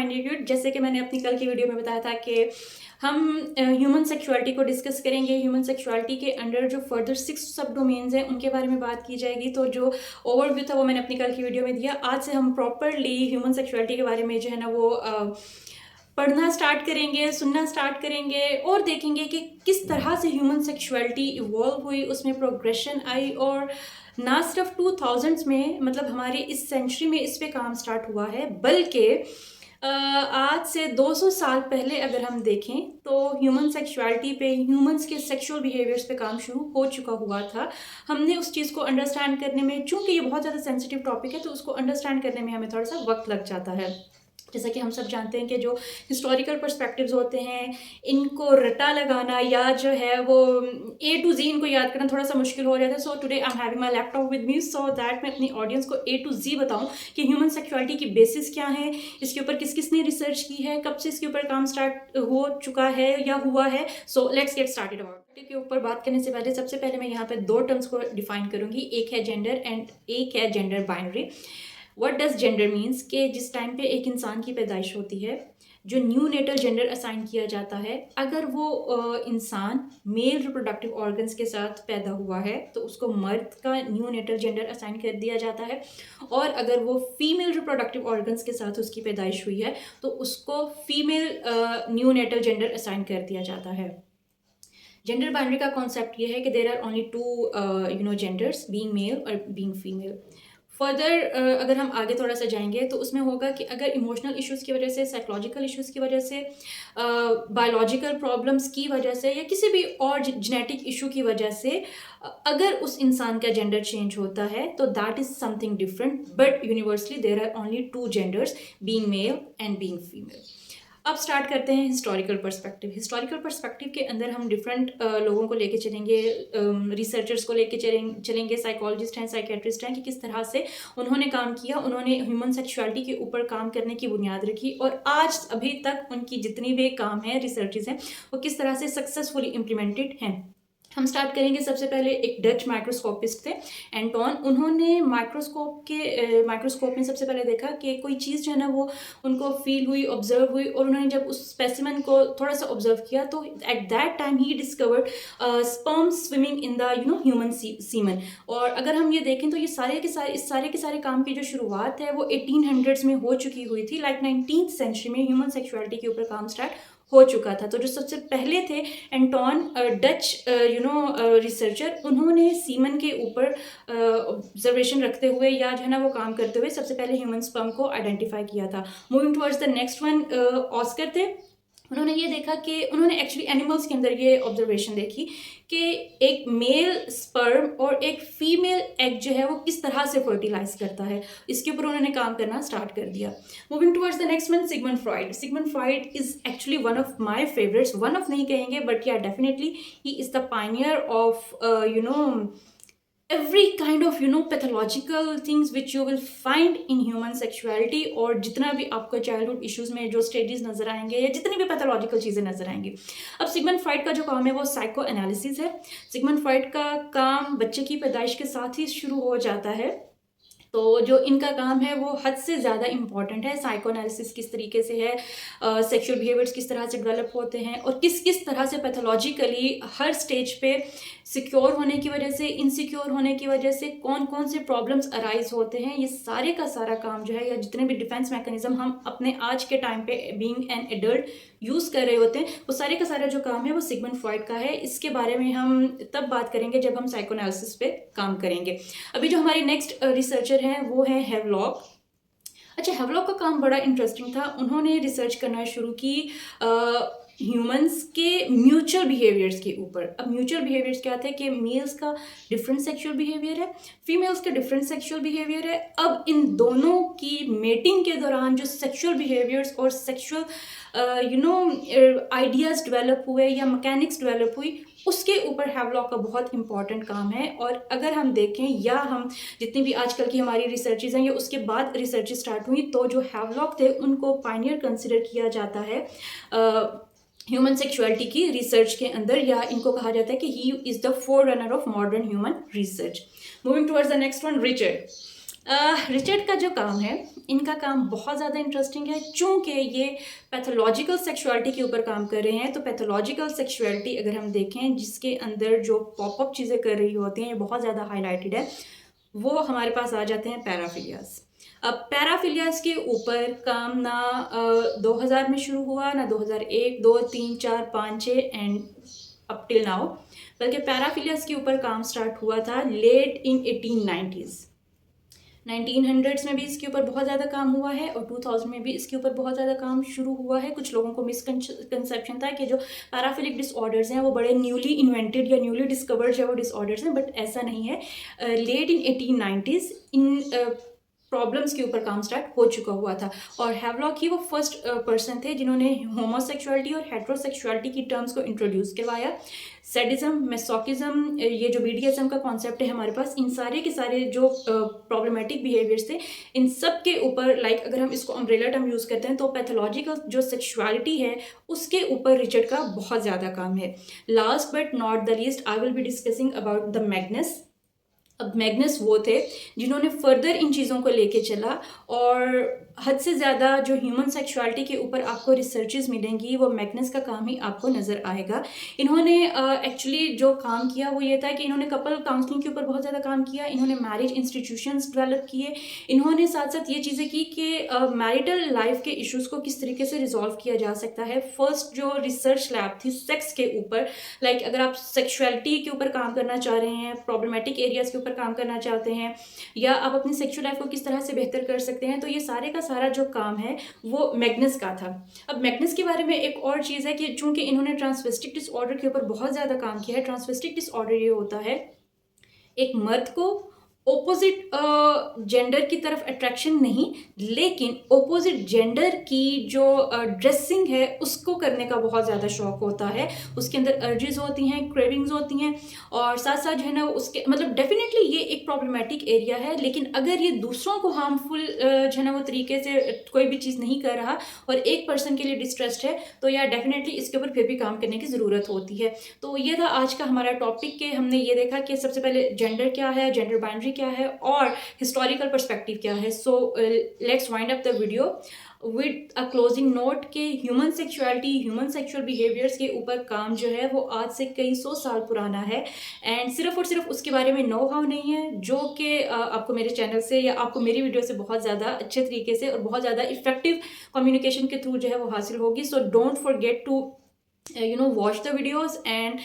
Minute. जैसे कि मैंने अपनी कल की वीडियो में बताया था कि हम ह्यूमन सेक्सुअलिटी को डिस्कस करेंगे। ह्यूमन सेक्सुअलिटी के अंडर जो फर्दर 6 सब डोमेन्स हैं उनके बारे में बात की जाएगी। तो जो ओवरव्यू था वो मैंने अपनी कल की वीडियो में दिया। आज से हम प्रॉपरली ह्यूमन सेक्सुअलिटी के बारे में जो है ना वो पढ़ना स्टार्ट करेंगे, सुनना स्टार्ट करेंगे और देखेंगे कि किस तरह से ह्यूमन सेक्सुअलिटी इवॉल्व हुई, उसमें प्रोग्रेशन आई और ना सिर्फ 2000s में, मतलब हमारे इस सेंचुरी में इस पे काम स्टार्ट हुआ है, बल्कि आज से 200 साल पहले अगर हम देखें तो ह्यूमन सेक्सुअलिटी पे, ह्यूमंस के सेक्सुअल बिहेवियर्स पे काम शुरू हो चुका हुआ था। हमने उस चीज़ को अंडरस्टैंड करने में, चूंकि ये बहुत ज़्यादा सेंसिटिव टॉपिक है तो उसको अंडरस्टैंड करने में हमें थोड़ा सा वक्त लग जाता है। जैसा कि हम सब जानते हैं कि जो हिस्टोरिकल पर्सपेक्टिव्स होते हैं इनको रटा लगाना या जो है वो A to Z इनको याद करना थोड़ा सा मुश्किल हो जाता है। So today I am having my laptop with me so that मैं अपनी ऑडियंस को A to Z बताऊं कि ह्यूमन सेक्सुअलिटी की बेसिस क्या है, इसके ऊपर किस किस ने रिसर्च की है, कब से इसके ऊपर काम स्टार्ट हो चुका है या हुआ है। So let's get started. About के ऊपर बात करने से पहले सबसे पहले मैं यहाँ पे 2 टर्म्स को डिफाइन करूंगी। एक है जेंडर एंड एक है gender binary. What does gender means कि जिस टाइम पे एक इंसान की पैदाइश होती है, जो न्यू नेटल जेंडर असाइन किया जाता है, अगर वो इंसान मेल रिप्रोडक्टिव ऑर्गन्स के साथ पैदा हुआ है तो उसको मर्द का न्यू नेटल जेंडर असाइन कर दिया जाता है, और अगर वो फीमेल रिप्रोडक्टिव ऑर्गन्स के साथ उसकी पैदाइश हुई है तो उसको female neonatal gender assign कर दिया जाता है। जेंडर बाइनरी का कॉन्सेप्ट ये है कि there are only 2 genders, being male और बीइंग फीमेल। फर्दर अगर हम आगे थोड़ा सा जाएंगे तो उसमें होगा कि अगर इमोशनल इश्यूज़ की वजह से, साइकोलॉजिकल इश्यूज़ की वजह से, बायोलॉजिकल प्रॉब्लम्स की वजह से या किसी भी और जेनेटिक इशू की वजह से अगर उस इंसान का जेंडर चेंज होता है तो that is something different, but universally there are only 2 genders, being male and being female. अब स्टार्ट करते हैं हिस्टोरिकल पर्सपेक्टिव। हिस्टोरिकल पर्सपेक्टिव के अंदर हम डिफरेंट लोगों को लेके चलेंगे, रिसर्चर्स को लेके चलेंगे, साइकोलॉजिस्ट हैं, साइकेट्रिस्ट हैं, कि किस तरह से उन्होंने काम किया, उन्होंने ह्यूमन सेक्सुअलिटी के ऊपर काम करने की बुनियाद रखी और आज अभी तक उनकी जितनी भी काम है, रिसर्चेस हैं, वो किस तरह से सक्सेसफुली इम्प्लीमेंटेड हैं। हम स्टार्ट करेंगे। सबसे पहले एक डच माइक्रोस्कोपिस्ट थे, एंटोन। उन्होंने माइक्रोस्कोप में सबसे पहले देखा कि कोई चीज़ जो है ना वो उनको फील हुई, ऑब्जर्व हुई, और उन्होंने जब उस स्पेसिमेन को थोड़ा सा ऑब्जर्व किया तो at that time he discovered sperm swimming in the human semen. और अगर हम ये देखें तो ये सारे के सारे काम की जो शुरुआत है वो 1800s में हो चुकी हुई थी। लाइक 19th सेंचुरी में ह्यूमन सेक्सुअलिटी के ऊपर काम स्टार्ट हो चुका था। तो जो सबसे पहले थे एंटोन, डच रिसर्चर, उन्होंने सीमन के ऊपर ऑब्जर्वेशन रखते हुए या जो है ना वो काम करते हुए सबसे पहले ह्यूमन स्पर्म को आइडेंटिफाई किया था। Moving towards the next one, Oscar थे। उन्होंने ये देखा कि उन्होंने एक्चुअली एनिमल्स के अंदर ये ऑब्जर्वेशन देखी कि एक मेल स्पर्म और एक फीमेल एग जो है वो किस तरह से फर्टिलाइज करता है। इसके ऊपर उन्होंने काम करना स्टार्ट कर दिया। Moving towards the next one, Sigmund Freud. Sigmund Freud is actually one of my favourites. One of नहीं कहेंगे बट या definitely he is the Pioneer of every kind of pathological things which you will find in human sexuality। और जितना भी आपको childhood issues में जो stages नजर आएंगे या जितनी भी पैथोलॉजिकल चीज़ें नजर आएंगी। अब सिगमंड फ्रॉइड का जो काम है वो साइको एनालिसिस है। सिगमंड फ्रॉइड का काम बच्चे की पैदाइश के साथ ही शुरू हो जाता है। तो जो इनका काम है वो हद से ज़्यादा इम्पॉर्टेंट है। साइको एनालिसिस किस तरीके से है, सेक्सुअल बिहेवियर्स किस तरह से डेवलप होते हैं और किस किस तरह से पैथोलॉजिकली हर स्टेज पे सिक्योर होने की वजह से, इनसिक्योर होने की वजह से कौन कौन से प्रॉब्लम्स अराइज होते हैं, ये सारे का सारा काम जो है या जितने भी डिफेंस मैकेनिज्म हम अपने आज के टाइम पे बीइंग एन एडल्ट यूज़ कर रहे होते हैं, वो सारे का सारा जो काम है वो सिगमंड फ्रॉइड का है। इसके बारे में हम तब बात करेंगे जब हम साइको एनालिसिस पे काम करेंगे। अभी जो हमारी नेक्स्ट रिसर्चर हैं वो है हेवलॉक। अच्छा, हेवलॉक का काम बड़ा इंटरेस्टिंग था। उन्होंने रिसर्च करना शुरू की ह्यूमंस के म्यूचुअल बिहेवियर्स के ऊपर। अब म्यूचुअल बिहेवियर्स क्या थे कि मेल्स का डिफरेंट सेक्सुअल बिहेवियर है, फीमेल्स का डिफरेंट सेक्सुअल बिहेवियर है। अब इन दोनों की मेटिंग के दौरान जो सेक्सुअल बिहेवियर्स और सेक्सुअल आइडियाज़ डेवलप हुए या मैकेनिक्स डेवलप हुई, उसके ऊपर हेवलॉक का बहुत इंपॉर्टेंट काम है। और अगर हम देखें या हम जितनी भी आजकल की हमारी रिसर्चेज हैं या उसके बाद रिसर्च स्टार्ट हुई, तो जो हेवलॉक थे उनको पायनियर कंसिडर किया जाता है ह्यूमन सेक्सुअलिटी की रिसर्च के अंदर, या इनको कहा जाता है कि he is the four runner of modern human research. Moving towards the next one, Richard. Richard का जो काम है, इनका काम बहुत ज़्यादा इंटरेस्टिंग है, चूँकि ये पैथोलॉजिकल सेक्सुअलिटी के ऊपर काम कर रहे हैं। तो पैथोलॉजिकल सेक्सुअलिटी अगर हम देखें, जिसके अंदर जो पॉपअप चीज़ें कर रही होती हैं, ये बहुत ज़्यादा हाईलाइटेड है, वो हमारे पास आ जाते हैं पैराफिलियास। अब पैराफिलियास के ऊपर काम ना 2000 में शुरू हुआ, ना 2001, 2, 3, 4, 5, 6 एंड अप टिल नाउ, बल्कि पैराफिलियास के ऊपर काम स्टार्ट हुआ था लेट इन 1890s। 1900s में भी इसके ऊपर बहुत ज़्यादा काम हुआ है और 2000 में भी इसके ऊपर बहुत ज़्यादा काम शुरू हुआ है। कुछ लोगों को मिसकंसेप्शन था कि जो पैराफिलिक डिसऑर्डर्स हैं वो बड़े न्यूली इन्वेंटेड या न्यूली डिस्कवर्ड जो वो डिसऑर्डर्स हैं, बट ऐसा नहीं है। लेट इन 1890s इन प्रॉब्लम्स के ऊपर काम स्टार्ट हो चुका हुआ था और हैवलॉक ही वो फर्स्ट पर्सन थे जिन्होंने होमोसेक्सुअलिटी और हेट्रोसेक्सुअलिटी की टर्म्स को इंट्रोड्यूस करवाया। सैडिज्म, मेसोकिज्म, ये जो बीडीएसएम का कॉन्सेप्ट है हमारे पास, इन सारे के सारे जो प्रॉब्लमेटिक बिहेवियर्स थे, इन सब के ऊपर लाइक अगर हम इसको अम्ब्रेला टर्म यूज़ करते हैं तो पैथोलॉजिकल जो सेक्सुअलिटी है उसके ऊपर रिचर्ड का बहुत ज़्यादा काम है। Last but not the least, I will be discussing about the Magnus. अब मैग्नस वो थे जिन्होंने फर्दर इन चीज़ों को लेके चला और हद से ज़्यादा जो ह्यूमन सेक्सुअलिटी के ऊपर आपको रिसर्चेस मिलेंगी वो मैग्नस का काम ही आपको नज़र आएगा। इन्होंने एक्चुअली जो काम किया वो ये था कि इन्होंने कपल काउंसलिंग के ऊपर बहुत ज़्यादा काम किया, इन्होंने मैरिज इंस्टीट्यूशंस डेवलप किए, इन्होंने साथ साथ ये चीज़ें की कि मैरिटल लाइफ के इश्यूज़ को किस तरीके से रिजॉल्व किया जा सकता है। फर्स्ट जो रिसर्च लैब थी सेक्स के ऊपर, लाइक अगर आप सेक्सुअलिटी के ऊपर काम करना चाह रहे हैं, प्रॉब्लमेटिक एरियाज़ के ऊपर काम करना चाहते हैं, या आप अपनी सेक्सुअल लाइफ को किस तरह से बेहतर कर सकते हैं, तो ये सारे का सारा जो काम है वो मैग्नस का था। अब मैग्नस के बारे में एक और चीज़ है कि चूंकि इन्होंने ट्रांसवेस्टिक डिसऑर्डर के ऊपर बहुत ज़्यादा काम किया है। ट्रांसवेस्टिक डिसऑर्डर ये होता है एक मर्द को ओपोजिट जेंडर की तरफ अट्रैक्शन नहीं, लेकिन ओपोजिट जेंडर की जो ड्रेसिंग है उसको करने का बहुत ज़्यादा शौक होता है। उसके अंदर अर्जेस होती हैं, क्रेविंग्स होती हैं, और साथ साथ जो है ना उसके मतलब डेफिनेटली ये एक प्रॉब्लमेटिक एरिया है। लेकिन अगर ये दूसरों को हार्मफुल जो है ना वो तरीके से कोई भी चीज़ नहीं कर रहा और एक पर्सन के लिए डिस्ट्रेस्ड है, तो यार डेफिनेटली इसके ऊपर फिर भी काम करने की ज़रूरत होती है। तो ये था आज का हमारा टॉपिक के हमने ये देखा कि सबसे पहले जेंडर क्या है, जेंडर बाइनरी क्या है और हिस्टोरिकल पर्सपेक्टिव क्या है। So let's wind up the video with a closing note के human sexuality, human sexual behaviours के ऊपर काम जो है वो आज से कई सौ साल पुराना है एंड सिर्फ और सिर्फ उसके बारे में नो हाउ नहीं है, जो कि आपको मेरे चैनल से या आपको मेरी वीडियो से बहुत ज़्यादा अच्छे तरीके से और बहुत ज़्यादा इफेक्टिव कम्युनिकेशन के थ्रू जो है वो हासिल होगी। So don't forget to watch the videos, and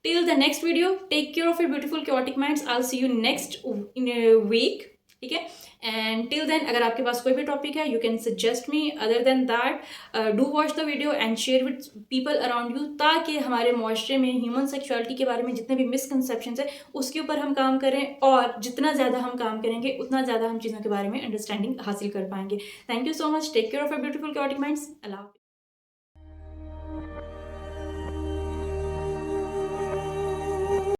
till the next video, take care of your beautiful chaotic minds. I'll see you next in a week. ठीक है, एंड टिल देन अगर आपके पास कोई भी टॉपिक है you can suggest me. Other than that do watch the video and share with people around you, ताकि हमारे मुआशरे में ह्यूमन सेक्सुअलिटी के बारे में जितने भी मिसकंसेप्शंस है उसके ऊपर हम काम करें, और जितना ज़्यादा हम काम करेंगे उतना ज़्यादा हम चीज़ों के बारे में अंडरस्टैंडिंग हासिल कर पाएंगे। Thank you so much, take care of your beautiful chaotic minds। Allah.